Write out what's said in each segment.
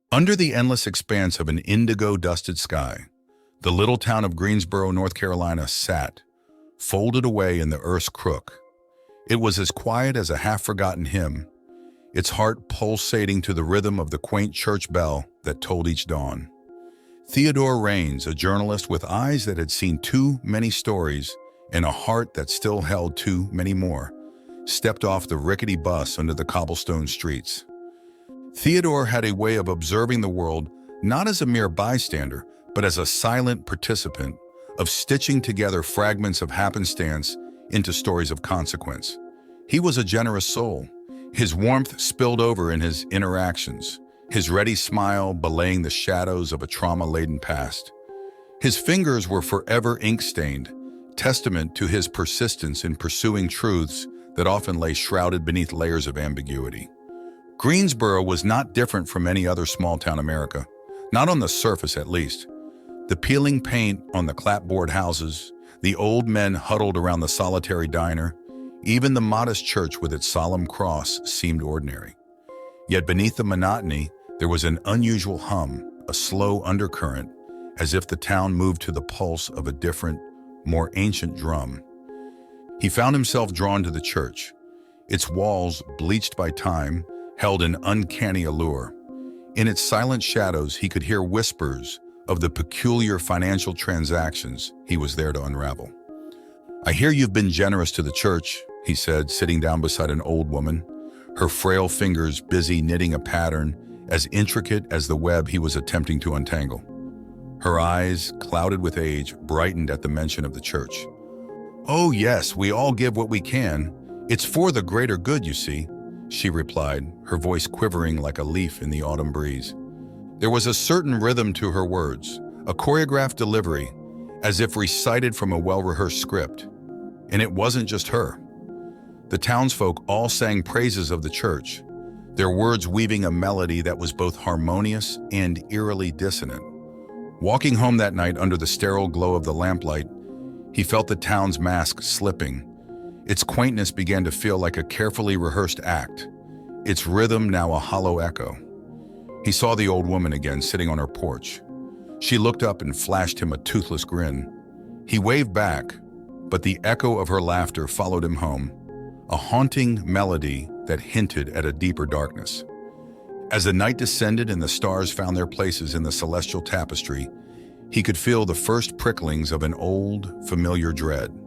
Under the endless expanse of an indigo-dusted sky, the little town of Greensboro, North Carolina sat, folded away in the earth's crook. It was as quiet as a half-forgotten hymn, its heart pulsating to the rhythm of the quaint church bell that tolled each dawn. Theodore Raines, a journalist with eyes that had seen too many stories and a heart that still held too many more, stepped off the rickety bus under the cobblestone streets. Theodore had a way of observing the world not as a mere bystander, but as a silent participant, of stitching together fragments of happenstance into stories of consequence. He was a generous soul. His warmth spilled over in his interactions, his ready smile belaying the shadows of a trauma-laden past. His fingers were forever ink-stained, testament to his persistence in pursuing truths that often lay shrouded beneath layers of ambiguity. Greensboro was not different from any other small-town America, not on the surface at least. The peeling paint on the clapboard houses, the old men huddled around the solitary diner, even the modest church with its solemn cross seemed ordinary. Yet beneath the monotony, there was an unusual hum, a slow undercurrent, as if the town moved to the pulse of a different, more ancient drum. He found himself drawn to the church. Its walls, bleached by time, held an uncanny allure. In its silent shadows, he could hear whispers of the peculiar financial transactions he was there to unravel. "I hear you've been generous to the church," he said, sitting down beside an old woman, her frail fingers busy knitting a pattern as intricate as the web he was attempting to untangle. Her eyes, clouded with age, brightened at the mention of the church. "Oh yes, we all give what we can. It's for the greater good, you see," she replied, her voice quivering like a leaf in the autumn breeze. There was a certain rhythm to her words, a choreographed delivery, as if recited from a well-rehearsed script. And it wasn't just her. The townsfolk all sang praises of the church, their words weaving a melody that was both harmonious and eerily dissonant. Walking home that night under the sterile glow of the lamplight, he felt the town's mask slipping. Its quaintness began to feel like a carefully rehearsed act, its rhythm now a hollow echo. He saw the old woman again sitting on her porch. She looked up and flashed him a toothless grin. He waved back, but the echo of her laughter followed him home, a haunting melody that hinted at a deeper darkness. As the night descended and the stars found their places in the celestial tapestry, he could feel the first pricklings of an old, familiar dread.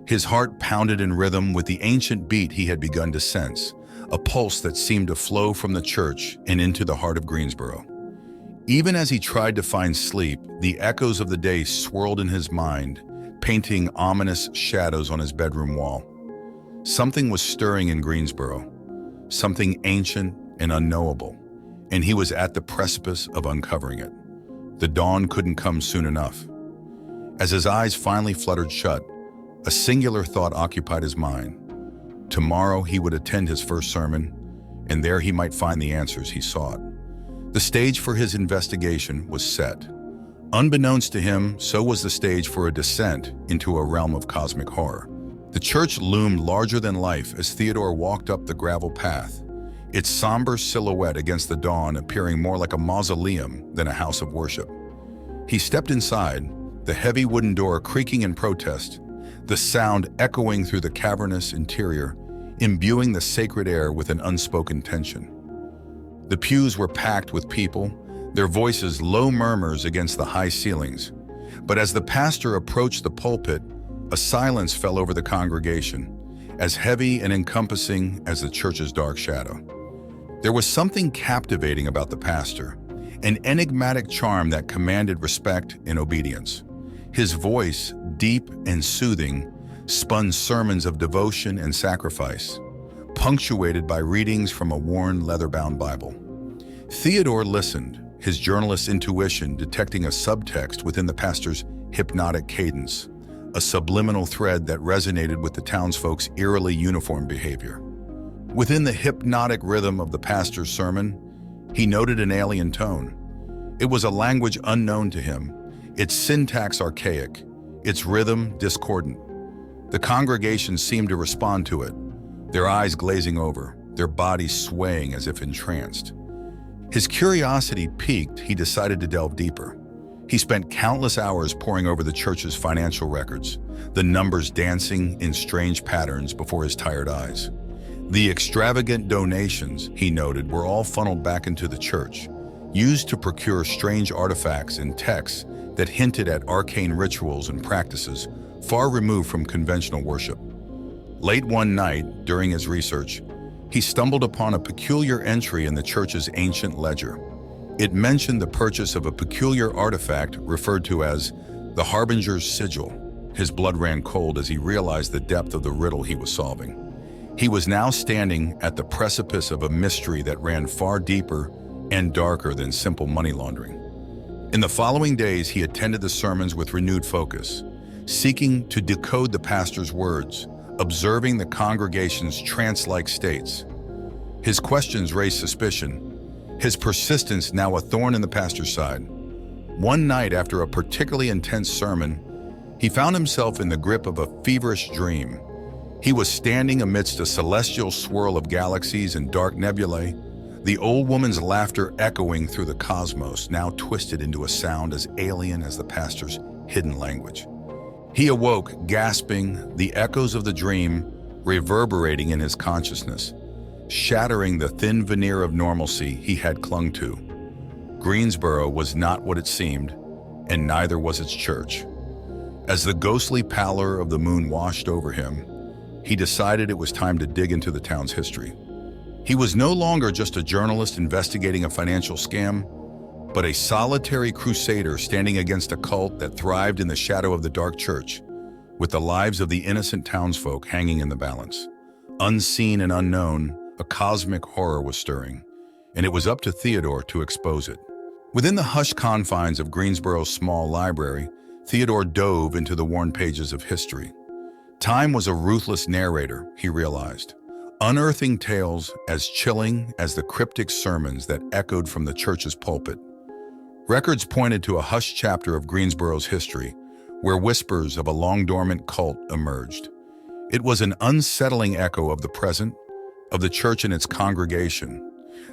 His heart pounded in rhythm with the ancient beat he had begun to sense, a pulse that seemed to flow from the church and into the heart of Greensboro. Even as he tried to find sleep, the echoes of the day swirled in his mind, painting ominous shadows on his bedroom wall. Something was stirring in Greensboro, something ancient and unknowable, and he was at the precipice of uncovering it. The dawn couldn't come soon enough. As his eyes finally fluttered shut, a singular thought occupied his mind. Tomorrow he would attend his first sermon, and there he might find the answers he sought. The stage for his investigation was set. Unbeknownst to him, so was the stage for a descent into a realm of cosmic horror. The church loomed larger than life as Theodore walked up the gravel path, its somber silhouette against the dawn appearing more like a mausoleum than a house of worship. He stepped inside, the heavy wooden door creaking in protest, the sound echoing through the cavernous interior, imbuing the sacred air with an unspoken tension. The pews were packed with people, their voices low murmurs against the high ceilings. But as the pastor approached the pulpit, a silence fell over the congregation, as heavy and encompassing as the church's dark shadow. There was something captivating about the pastor, an enigmatic charm that commanded respect and obedience. His voice, deep and soothing, spun sermons of devotion and sacrifice, punctuated by readings from a worn leather-bound Bible. Theodore listened, his journalist's intuition detecting a subtext within the pastor's hypnotic cadence, a subliminal thread that resonated with the townsfolk's eerily uniform behavior. Within the hypnotic rhythm of the pastor's sermon, he noted an alien tone. It was a language unknown to him, its syntax archaic, its rhythm discordant. The congregation seemed to respond to it, their eyes glazing over, their bodies swaying as if entranced. His curiosity piqued, he decided to delve deeper. He spent countless hours poring over the church's financial records, the numbers dancing in strange patterns before his tired eyes. The extravagant donations, he noted, were all funneled back into the church, used to procure strange artifacts and texts that hinted at arcane rituals and practices far removed from conventional worship. Late one night, during his research, he stumbled upon a peculiar entry in the church's ancient ledger. It mentioned the purchase of a peculiar artifact referred to as the Harbinger's Sigil. His blood ran cold as he realized the depth of the riddle he was solving. He was now standing at the precipice of a mystery that ran far deeper and darker than simple money laundering. In the following days, he attended the sermons with renewed focus, seeking to decode the pastor's words, observing the congregation's trance-like states. His questions raised suspicion, his persistence now a thorn in the pastor's side. One night, after a particularly intense sermon, he found himself in the grip of a feverish dream. He was standing amidst a celestial swirl of galaxies and dark nebulae, the old woman's laughter echoing through the cosmos, now twisted into a sound as alien as the pastor's hidden language. He awoke, gasping, the echoes of the dream reverberating in his consciousness, shattering the thin veneer of normalcy he had clung to. Greensboro was not what it seemed, and neither was its church. As the ghostly pallor of the moon washed over him, he decided it was time to dig into the town's history. He was no longer just a journalist investigating a financial scam, but a solitary crusader standing against a cult that thrived in the shadow of the dark church, with the lives of the innocent townsfolk hanging in the balance. Unseen and unknown, a cosmic horror was stirring, and it was up to Theodore to expose it. Within the hushed confines of Greensboro's small library, Theodore dove into the worn pages of history. Time was a ruthless narrator, he realized, unearthing tales as chilling as the cryptic sermons that echoed from the church's pulpit. Records pointed to a hushed chapter of Greensboro's history, where whispers of a long-dormant cult emerged. It was an unsettling echo of the present, of the church and its congregation,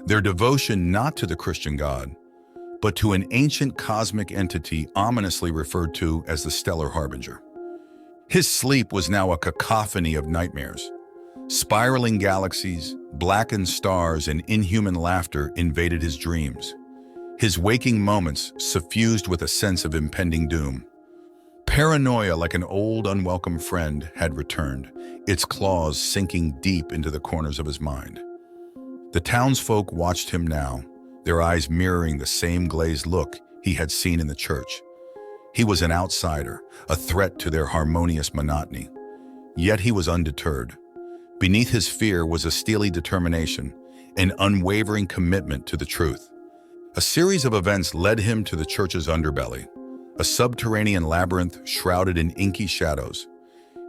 their devotion not to the Christian God, but to an ancient cosmic entity ominously referred to as the Stellar Harbinger. His sleep was now a cacophony of nightmares. Spiraling galaxies, blackened stars, and inhuman laughter invaded his dreams. His waking moments suffused with a sense of impending doom. Paranoia, like an old, unwelcome friend, had returned, its claws sinking deep into the corners of his mind. The townsfolk watched him now, their eyes mirroring the same glazed look he had seen in the church. He was an outsider, a threat to their harmonious monotony. Yet he was undeterred. Beneath his fear was a steely determination, an unwavering commitment to the truth. A series of events led him to the church's underbelly, a subterranean labyrinth shrouded in inky shadows.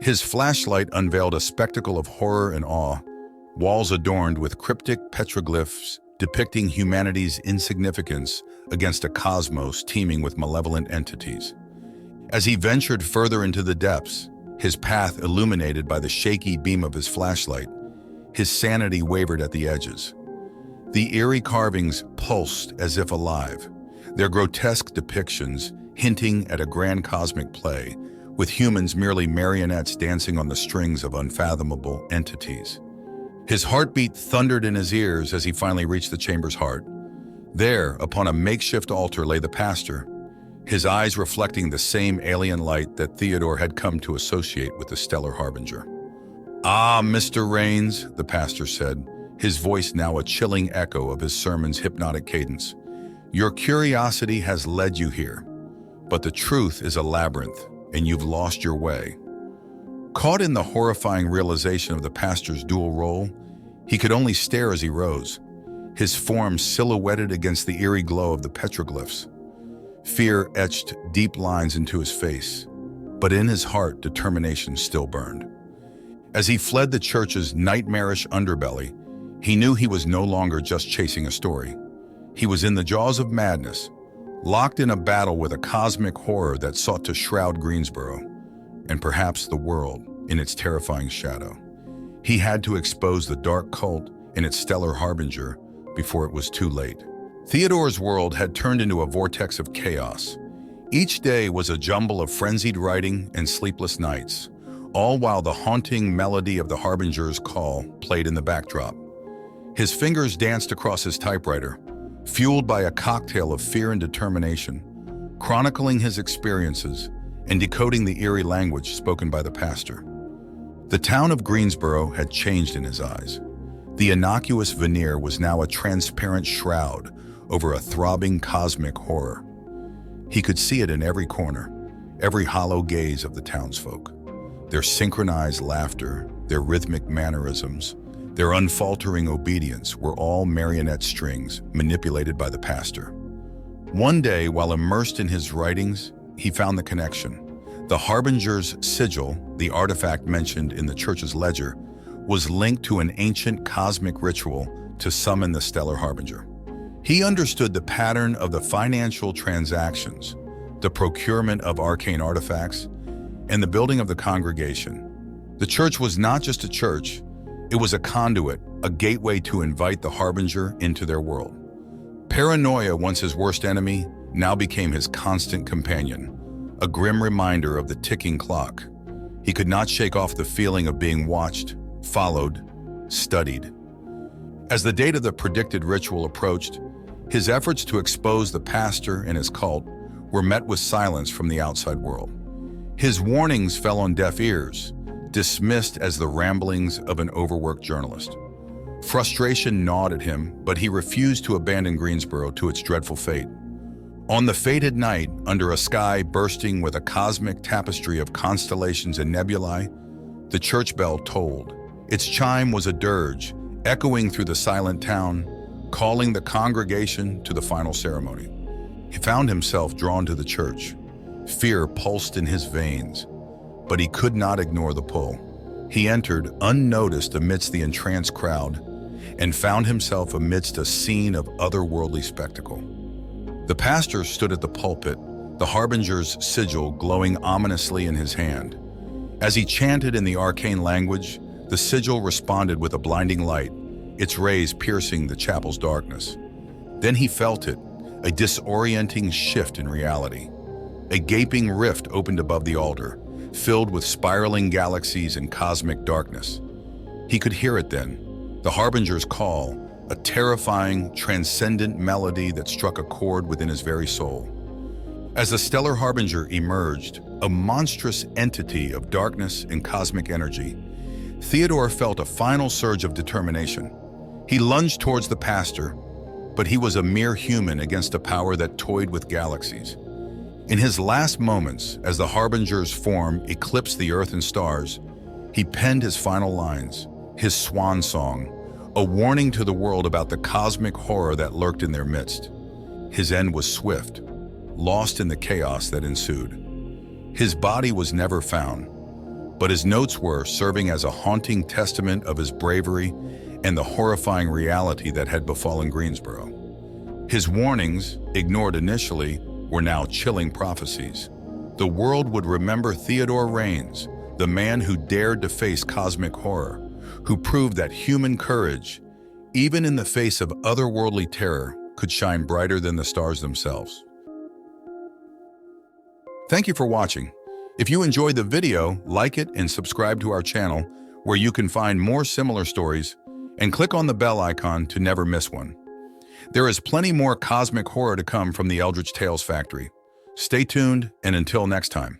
His flashlight unveiled a spectacle of horror and awe, walls adorned with cryptic petroglyphs depicting humanity's insignificance against a cosmos teeming with malevolent entities. As he ventured further into the depths, his path illuminated by the shaky beam of his flashlight, his sanity wavered at the edges. The eerie carvings pulsed as if alive, their grotesque depictions hinting at a grand cosmic play, with humans merely marionettes dancing on the strings of unfathomable entities. His heartbeat thundered in his ears as he finally reached the chamber's heart. There, upon a makeshift altar, lay the pastor, his eyes reflecting the same alien light that Theodore had come to associate with the Stellar Harbinger. "Ah, Mr. Rains," the pastor said, his voice now a chilling echo of his sermon's hypnotic cadence. "Your curiosity has led you here, but the truth is a labyrinth, and you've lost your way." Caught in the horrifying realization of the pastor's dual role, he could only stare as he rose, his form silhouetted against the eerie glow of the petroglyphs. Fear etched deep lines into his face, but in his heart determination still burned. As he fled the church's nightmarish underbelly, he knew he was no longer just chasing a story. He was in the jaws of madness, locked in a battle with a cosmic horror that sought to shroud Greensboro, and perhaps the world, in its terrifying shadow. He had to expose the dark cult and its Stellar Harbinger before it was too late. Theodore's world had turned into a vortex of chaos. Each day was a jumble of frenzied writing and sleepless nights, all while the haunting melody of the Harbinger's call played in the backdrop. His fingers danced across his typewriter, fueled by a cocktail of fear and determination, chronicling his experiences and decoding the eerie language spoken by the pastor. The town of Greensboro had changed in his eyes. The innocuous veneer was now a transparent shroud over a throbbing cosmic horror. He could see it in every corner, every hollow gaze of the townsfolk. Their synchronized laughter, their rhythmic mannerisms, their unfaltering obedience were all marionette strings manipulated by the pastor. One day, while immersed in his writings, he found the connection. The Harbinger's sigil, the artifact mentioned in the church's ledger, was linked to an ancient cosmic ritual to summon the Stellar Harbinger. He understood the pattern of the financial transactions, the procurement of arcane artifacts, and the building of the congregation. The church was not just a church, it was a conduit, a gateway to invite the Harbinger into their world. Paranoia, once his worst enemy, now became his constant companion, a grim reminder of the ticking clock. He could not shake off the feeling of being watched, followed, studied. As the date of the predicted ritual approached, his efforts to expose the pastor and his cult were met with silence from the outside world. His warnings fell on deaf ears, dismissed as the ramblings of an overworked journalist. Frustration gnawed at him, but he refused to abandon Greensboro to its dreadful fate. On the fated night, under a sky bursting with a cosmic tapestry of constellations and nebulae, the church bell tolled. Its chime was a dirge, echoing through the silent town, calling the congregation to the final ceremony. He found himself drawn to the church. Fear pulsed in his veins, but he could not ignore the pull. He entered unnoticed amidst the entranced crowd and found himself amidst a scene of otherworldly spectacle. The pastor stood at the pulpit, the Harbinger's sigil glowing ominously in his hand. As he chanted in the arcane language, the sigil responded with a blinding light, its rays piercing the chapel's darkness. Then he felt it, a disorienting shift in reality. A gaping rift opened above the altar, filled with spiraling galaxies and cosmic darkness. He could hear it then, the Harbinger's call, a terrifying, transcendent melody that struck a chord within his very soul. As the Stellar Harbinger emerged, a monstrous entity of darkness and cosmic energy, Theodore felt a final surge of determination. He lunged towards the pastor, but he was a mere human against a power that toyed with galaxies. In his last moments, as the Harbinger's form eclipsed the earth and stars, he penned his final lines, his swan song, a warning to the world about the cosmic horror that lurked in their midst. His end was swift, lost in the chaos that ensued. His body was never found, but his notes were, serving as a haunting testament of his bravery and the horrifying reality that had befallen Greensboro. His warnings, ignored initially, were now chilling prophecies. The world would remember Theodore Raines, the man who dared to face cosmic horror, who proved that human courage, even in the face of otherworldly terror, could shine brighter than the stars themselves. Thank you for watching. If you enjoyed the video, like it and subscribe to our channel, where you can find more similar stories, and click on the bell icon to never miss one. There is plenty more cosmic horror to come from the Eldritch Tales Factory. Stay tuned, and until next time.